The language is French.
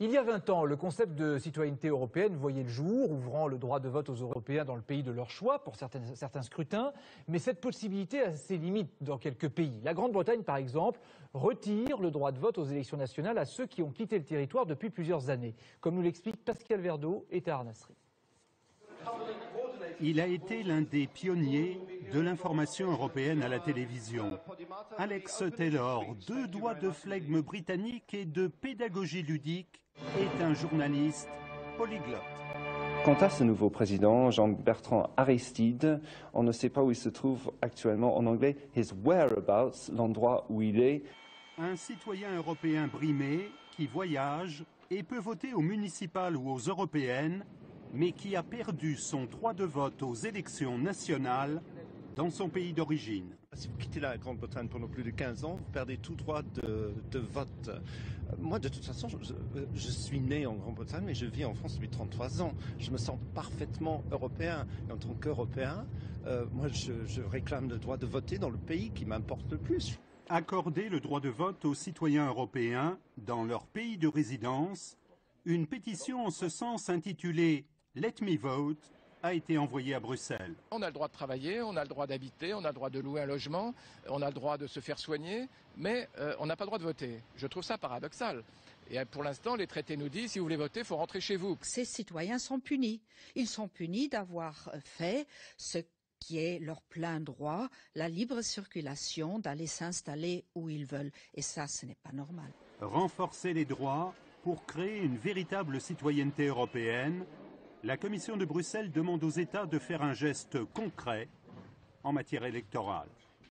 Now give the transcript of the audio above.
Il y a 20 ans, le concept de citoyenneté européenne voyait le jour, ouvrant le droit de vote aux Européens dans le pays de leur choix pour certains scrutins. Mais cette possibilité a ses limites dans quelques pays. La Grande-Bretagne, par exemple, retire le droit de vote aux élections nationales à ceux qui ont quitté le territoire depuis plusieurs années, comme nous l'explique Pascal Verdeau et Tahar Nasri. Il a été l'un des pionniers de l'information européenne à la télévision. Alex Taylor, 2 doigts de flegme britannique et de pédagogie ludique, est un journaliste polyglotte. Quant à ce nouveau président, Jean-Bertrand Aristide, on ne sait pas où il se trouve actuellement. En anglais, his whereabouts, l'endroit où il est. Un citoyen européen brimé qui voyage et peut voter aux municipales ou aux européennes, mais qui a perdu son droit de vote aux élections nationales dans son pays d'origine. Si vous quittez la Grande-Bretagne pendant plus de 15 ans, vous perdez tout droit de vote. Moi, de toute façon, je suis né en Grande-Bretagne, mais je vis en France depuis 33 ans. Je me sens parfaitement européen. Et en tant qu'Européen, moi, je réclame le droit de voter dans le pays qui m'importe le plus. Accorder le droit de vote aux citoyens européens dans leur pays de résidence, une pétition en ce sens intitulée « Let me vote » a été envoyée à Bruxelles. On a le droit de travailler, on a le droit d'habiter, on a le droit de louer un logement, on a le droit de se faire soigner, mais on n'a pas le droit de voter. Je trouve ça paradoxal. Et pour l'instant, les traités nous disent, si vous voulez voter, il faut rentrer chez vous. Ces citoyens sont punis. Ils sont punis d'avoir fait ce qui est leur plein droit, la libre circulation, d'aller s'installer où ils veulent. Et ça, ce n'est pas normal. Renforcer les droits pour créer une véritable citoyenneté européenne, la Commission de Bruxelles demande aux États de faire un geste concret en matière électorale.